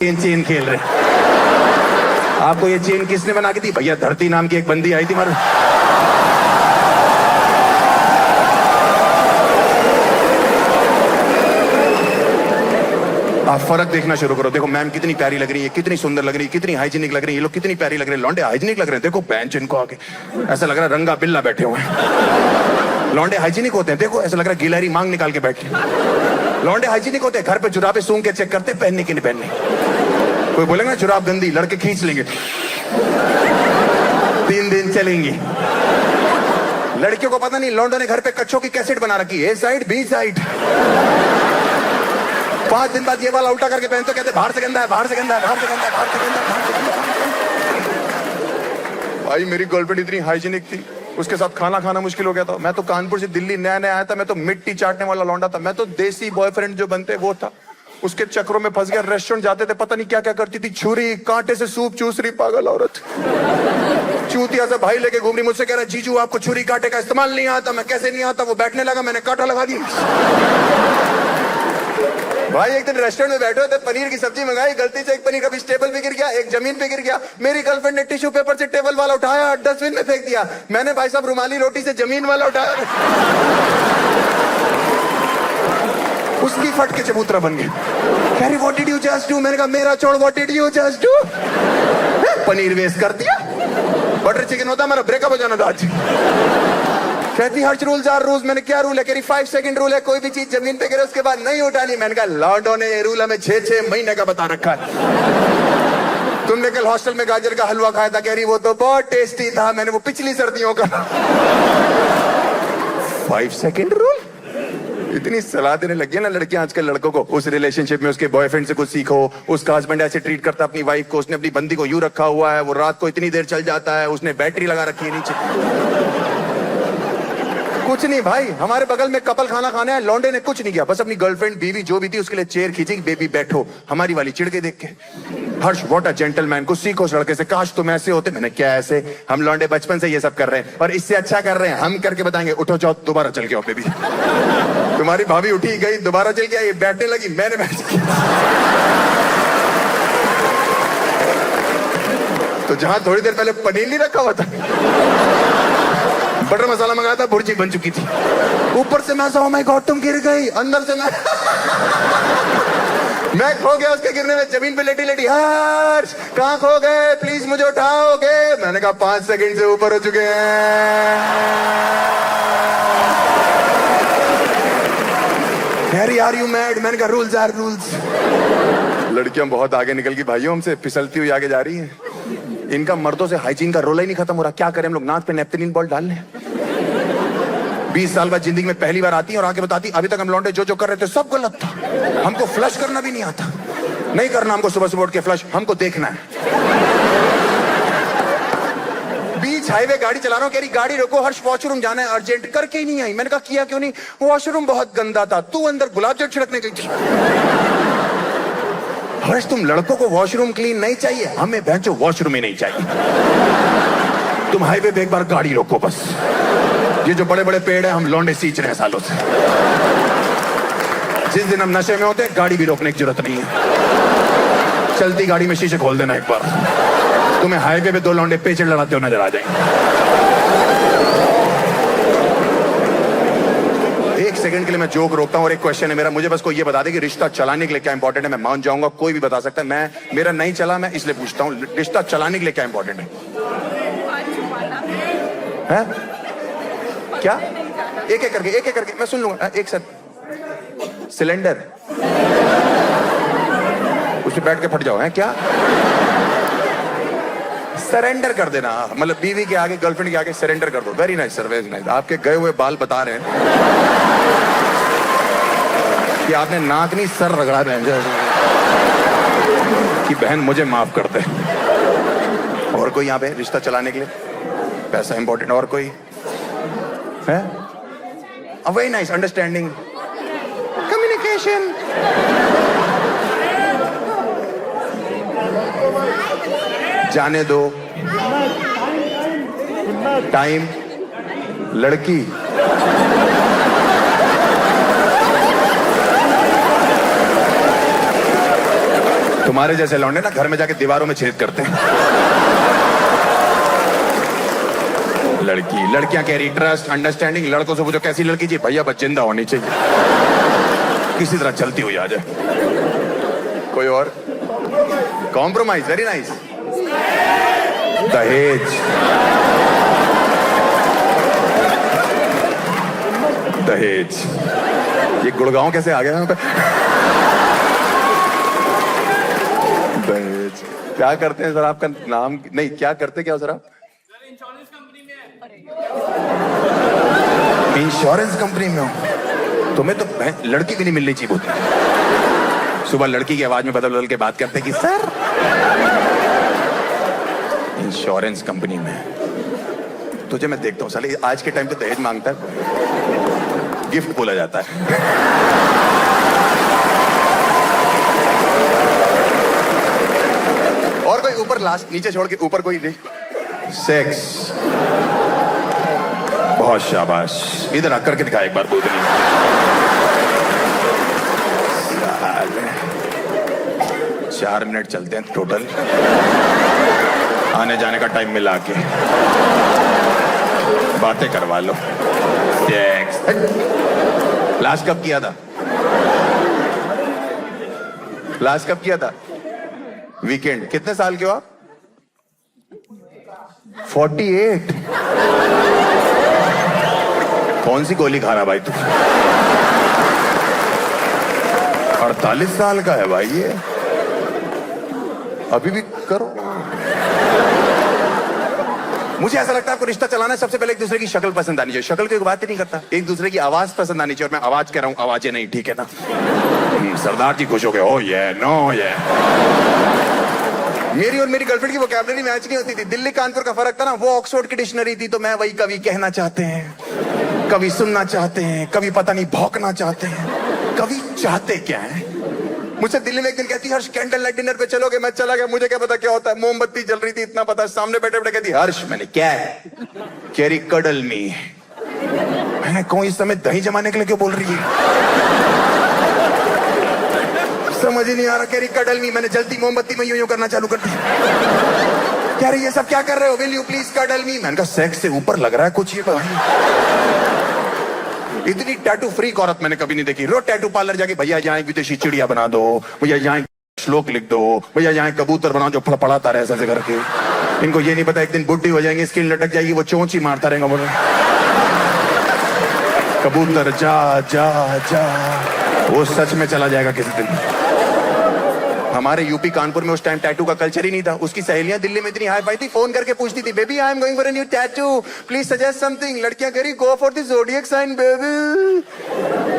Chain chain खेल रहे। आपको ये चेन किसने बना के दी? भैया धरती नाम की एक बंदी आई थी मर। आप फर्क देखना शुरू करो। देखो मैम कितनी प्यारी लग रही है, कितनी सुंदर लग रही है, कितनी हाइजीनिक लग रही है। ये लोग कितनी प्यारी लग रहे हैं, लौंडे हाइजीनिक लग रहे हैं। देखो बेंच इनको आके ऐसा लग रहा है रंगा बिल्ला बैठे हुए हैं। लौंडे हाइजीनिक होते हैं, देखो ऐसा लग रहा है गिलहरी मांग निकाल के बैठे। लौंडे हाइजीनिक होते हैं, घर पे जुराबे सूंघ के चेक करते पहनने की नहीं पहनने। कोई बोलेगा जुराब गंदी, लड़के खींच लेंगे, 3 दिन चलेंगी। लड़कियों को पता नहीं लौंडों ने घर पे कच्छों की कैसेट बना रखी है, ए साइड बी साइड। 5 दिन बाद ये वाला उल्टा करके पहनते, कहते बाहर से गंदा है, बाहर से गंदा है, बाहर से गंदा है, बाहर से गंदा है, बाहर से गंदा है। भाई मेरी गर्लफ्रेंड इतनी हाइजीनिक थी, उसके साथ खाना खाना मुश्किल हो गया था। मैं तो कानपुर से दिल्ली नया नया आया था, मैं तो मिट्टी चाटने वाला लौंडा था। मैं तो देसी बॉयफ्रेंड जो बनते वो था, उसके चक्रों में फंस गया। रेस्टोरेंट जाते थे, पता नहीं क्या क्या करती थी, छुरी कांटे से सूप चूस रही पागल औरत। चूतिया से भाई लेके घूम रही, मुझसे कह रहा जीजू आपको छुरी कांटे का इस्तेमाल नहीं आता। मैं कैसे नहीं आता? वो बैठने लगा, मैंने कांटा लगा दिया। भाई एक दिन रेस्टोरेंट में बैठे थे, पनीर की सब्जी मंगाई, गलती से एक पनीर का पीस टेबल पे गिर गया, एक जमीन पे गिर गया। मेरी गर्लफ्रेंड ने टिश्यू पेपर से टेबल वाला उठाया, डस्टबिन में फेंक दिया। मैंने भाई साहब रुमाली रोटी से जमीन वाला उठाया, उसकी फट के चबूतरा बन गया। कह रही what did you just do? मैंने कहा मेरा छोड़, what did you just do? Paneer waste कर दिया। बटर चिकन होता मेरा ब्रेकअप हो जाना था आज। कहती हर रूल्स आर रूल्स। मैंने क्या रूल है? कह रही 5 सेकंड रूल है, कोई भी चीज जमीन पे गिरे उसके बाद नहीं उठानी। मैंने कहा लॉन्डो ने ये रूल हमें 6-6 महीने का बता रखा है। तुमने कल हॉस्टल में गाजर का हलवा खाया था। कह रही वो तो बहुत टेस्टी था, मैंने वो पिछली सर्दियों का। 5 सेकंड रूल। इतनी सलाह देने लगी है ना लड़कियां आजकल लड़कों को। उस रिलेशनशिप में उसके बॉयफ्रेंड से कुछ सीखो। उसका हस्बैंड ऐसे ट्रीट करता अपनी वाइफ को, उसने अपनी बंदी को यूं रखा हुआ है, वो रात को इतनी देर चल जाता है, उसने बैटरी लगा रखी है नीचे। कुछ नहीं भाई, हमारे बगल में कपल खाना खाने है, लौंडे ने कुछ नहीं किया, बस अपनी गर्लफ्रेंड बीवी जो भी थी उसके लिए चेयर खींची, बेबी बैठो। हमारी वाली चिढ़ के देख के, हर्ष व्हाट अ जेंटलमैन, कुछ सीखो उस लड़के से, काश तुम ऐसे होते। मैंने क्या ऐसे? हम लौंडे बचपन से ये सब कर रहे हैं और इससे अच्छा कर रहे हैं। हम करके बताएंगे, उठो जाओ दोबारा चल के आओ बेबी। तुम्हारी भाभी उठी गई, दोबारा चल के आई, बैठने लगी, मैंने बैठ तो जहां थोड़ी देर पहले पनीर नहीं रखा हुआ था, बटर मसाला मंगाया था, भुर्जी बन चुकी थी। ऊपर से मैं ओह माय गॉड तुम गिर गई, अंदर से मैं खो गया उसके गिरने में, जमीन पे लेटी लेटी हर्ष कहां खो गए, प्लीज मुझे उठाओगे? मैंने कहा 5 सेकंड से ऊपर हो चुके हैं। Are you mad? मैंने कहा रूल्स आर रूल्स। लड़कियां बहुत आगे निकल गई भाइयों, हमसे फिसलती हुई आगे जा रही हैं। इनका मर्दों से हाइजीन का रोल ही नहीं खत्म हो रहा। क्या करें हम लोग? नाक पे नेपथलीन बॉल डाल लें। 20 साल बाद जिंदगी में पहली बार आती है और आके बताती अभी तक हम लौंडे जो जो कर रहे थे सब गलत था, हमको फ्लश करना भी नहीं आता। नहीं करना हमको सुबह सुबह उठ के फ्लश, हमको देखना है। बीच हाईवे गाड़ी चला रहा हूँ, कह रही गाड़ी रोको हर्ष वॉशरूम जाना है अर्जेंट, करके ही नहीं आई। मैंने कहा किया क्यों नहीं? वॉशरूम बहुत गंदा था, तू अंदर गुलाब जल छिड़कने गई थी। हर्ष तुम लड़कों को वॉशरूम क्लीन नहीं चाहिए, हमें भैंचो वॉशरूम ही नहीं चाहिए। तुम हाईवे पे एक बार गाड़ी रोको बस। ये जो बड़े बड़े पेड़ है हम लौंडे सींच रहे हैं सालों से। जिस दिन हम नशे में होते हैं गाड़ी भी रोकने की जरूरत नहीं है। चलती गाड़ी में शीशे खोल देना एक बार, तुम्हें हाईवे पे 2 लौंडे पेचड़ लड़ाते हो नजर आ जाएंगे। 1 सेकंड के लिए मैं जोक रोकता हूं और एक क्वेश्चन है मेरा, मुझे बस कोई ये बता दे कि रिश्ता चलाने के लिए क्या इंपॉर्टेंट है। मैं मान जाऊंगा, कोई भी बता सकता है। मेरा नहीं चला, मैं इसलिए पूछता हूं, रिश्ता चलाने के लिए क्या इंपॉर्टेंट है? क्या? एक एक करके मैं सुन लूंगा। एक साथ सिलेंडर उस पे बैठ के फट जाओ है क्या? सरेंडर कर देना, मतलब बीवी के आगे, गर्लफ्रेंड के आगे सरेंडर कर दो। Very nice sir, very nice. आपके गए हुए बाल बता रहे हैं कि आपने नाक नहीं सर रगड़ा बहन कि बहन मुझे माफ कर दे। और कोई यहाँ पे रिश्ता चलाने के लिए? पैसा इंपॉर्टेंट। और कोई है? Very nice, understanding, communication. जाने दो, टाइम, लड़की। तुम्हारे जैसे लौंडे ना घर में जाके दीवारों में छेद करते हैं। लड़कियां कह रही ट्रस्ट अंडरस्टैंडिंग, लड़कों से पूछो कैसी लड़की चाहिए, भैया बस जिंदा होनी चाहिए, किसी तरह चलती हुई आ जाए। कोई और कॉम्प्रोमाइज, वेरी नाइस। दहेज, दहेज, ये गुड़गांव कैसे आ गया यहाँ पे? दहेज क्या करते हैं सर? आपका नाम नहीं, क्या करते क्या सर आप? इंश्योरेंस कंपनी में हो? तुम्हें तो लड़की भी नहीं मिलनी चाहिए होती। सुबह लड़की की आवाज में बदल बदल के बात करते कि सर इंश्योरेंस कंपनी में। तुझे मैं देखता हूँ साले, आज के टाइम पे दहेज मांगता है, गिफ्ट बोला जाता है। और कोई ऊपर, लास्ट नीचे छोड़ के ऊपर कोई नहीं। सेक्स, बहुत शाबाश, इधर आकर के दिखा एक बार बोतल। 4 मिनट चलते हैं टोटल, आने जाने का टाइम मिला के बातें करवा लो। लास्ट कब किया था? लास्ट कब किया था? वीकेंड। कितने साल के हो आप? 48। कौन सी गोली खा रहा भाई तू? 48 साल का है भाई ये, अभी भी करो। मुझे ऐसा लगता है आपको रिश्ता चलाना है, सबसे पहले एक दूसरे की शक्ल पसंद आनी चाहिए। शक्ल की बात ही नहीं करता, एक दूसरे की आवाज पसंद आनी चाहिए। और मैं आवाज कह रहा हूं, आवाजें नहीं, ठीक है ना? सरदार जी खुश हो गए, ओ ये नो ये। मेरी और मेरी गर्लफ्रेंड की वोकैबुलरी मैच नहीं होती थी। दिल्ली कानपुर का फर्क था ना, वो ऑक्सफोर्ड की डिक्शनरी थी, तो मैं वही कभी कहना चाहते हैं, कभी सुनना चाहते हैं, कभी पता नहीं भौंकना चाहते हैं, कभी चाहते क्या है। मुझसे दिल्ली में एक दिन कहती हर्ष कैंडल लाइट डिनर पे चलोगे? मैं चला गया, मुझे क्या पता क्या होता है। मोमबत्ती जल रही थी, इतना पता। सामने बैठे बैठे कहती हर्ष, मैंने क्या है? कैरी कडल मी। मैंने कौन इस समय दही जमाने के लिए क्यों बोल रही है? समझ ही नहीं आ रहा। कैरी कडल मी, मैंने जलती मोमबत्ती में यूं यूं करना चालू कर दी। कह रही ये सब क्या कर रहे हो? विल यू प्लीज कडल मी। मैंने कहा सेक्स से ऊपर लग रहा है कुछ ये भाई। इतनी टैटू फ्रीक औरत मैंने कभी नहीं देखी। रोज टैटू पार्लर जाके, भैया यहाँ एक विदेशी चिड़िया बना दो, भैया यहाँ श्लोक लिख दो, भैया यहाँ कबूतर बनाओ जो फड़फड़ाता रहे ऐसे करके। इनको ये नहीं पता एक दिन बुढ़ी हो जाएंगे, स्किन लटक जाएगी, वो चोंच ही मारता रहेगा बोले कबूतर जा जा जा। वो सच में चला जाएगा किसी दिन। हमारे यूपी कानपुर में उस टाइम टैटू का कल्चर ही नहीं था। उसकी सहेलियां दिल्ली में इतनी हाई फाई थी, फोन करके पूछती थी, baby I am going for a new tattoo, please suggest something. लड़कियां कह रही go for this zodiac sign baby,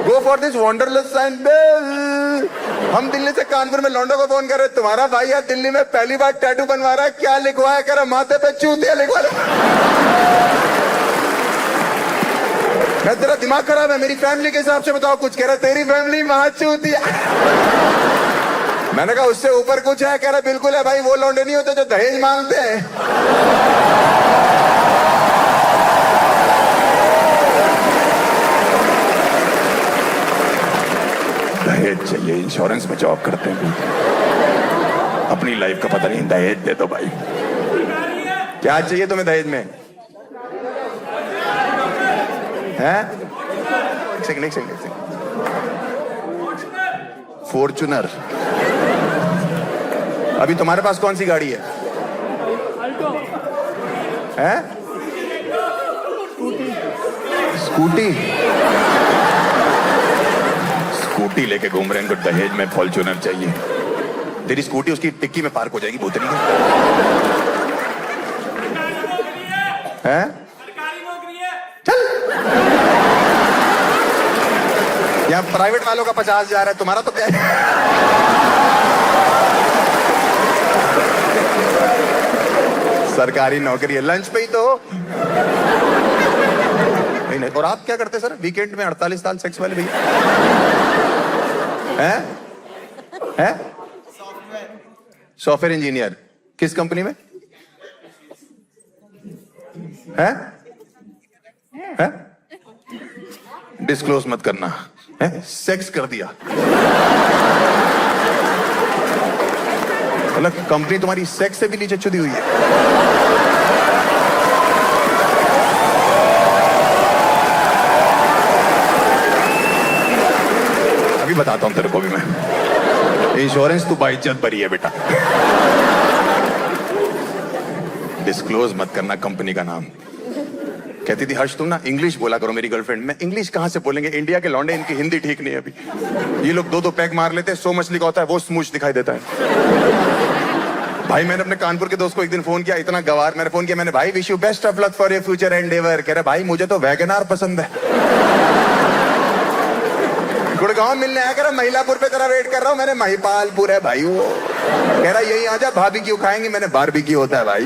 go for this wanderlust sign baby. हम दिल्ली से कानपुर में लौंडों को फोन कर रहे, तुम्हारा भाई यार दिल्ली में पहली बार टैटू बनवा रहा है, क्या लिखवाया? कह रहा माथे पे चूतिया लिखवा रहा। तेरा दिमाग खराब है, मेरी फैमिली के हिसाब से बताओ कुछ। कह रहा तेरी फैमिली मां चूतिया। मैंने कहा उससे ऊपर कुछ है? कह रहा बिल्कुल है भाई, वो लौंडे नहीं होते जो दहेज मांगते हैं। दहेज चाहिए, इंश्योरेंस में जॉब करते हैं, अपनी लाइफ का पता नहीं, दहेज दे दो भाई। क्या चाहिए तुम्हें दहेज में? हैं? एक सेकंड। फॉर्च्यूनर। अभी तुम्हारे पास कौन सी गाड़ी है? हैं? स्कूटी। स्कूटी लेके घूम रहे हैं, इनको दहेज में फॉर्च्यूनर चाहिए। तेरी स्कूटी उसकी टिक्की में पार्क हो जाएगी भूतनी में। हैं? चल। यहाँ प्राइवेट वालों का 50,000 है, तुम्हारा तो क्या है? सरकारी नौकरी है, लंच पे ही तो। नहीं। और आप क्या करते सर वीकेंड में? 48 साल सेक्स वाले भैया हैं? Software engineer. किस कंपनी में? हैं? डिस्क्लोज मत करना। सेक्स कर दिया। मतलब कंपनी तुम्हारी सेक्स से भी नीचे चुदी हुई है। अभी बताता हूं तेरे को भी मैं। इंश्योरेंस तू बाइज्जत भरी है बेटा। डिस्क्लोज मत करना कंपनी का नाम। कहती थी हर्ष तुम ना इंग्लिश बोला करो मेरी गर्लफ्रेंड। मैं इंग्लिश कहां से बोलेंगे, इंडिया के लौंडे, इनकी हिंदी ठीक नहीं है अभी। ये लोग 2-2 पैग मार लेते हैं, 100 मछली का होता है वो स्मूच दिखाई देता है। भाई मैंने अपने कानपुर के दोस्त को एक दिन फोन किया, इतना गवार, मैंने फोन किया, मैंने भाई wish you best of luck for your future Endeavour. कह रहा भाई मुझे तो वैगनार पसंद है। गुड़गांव मिलने आया, कह रहा महिलापुर पे तेरा वेट कर रहा हूँ। मैंने महिपालपुर है भाई वो। कह रहा यही आजा, भाभी क्यों खाएंगे, मैंने बारबेक्यू होता है भाई।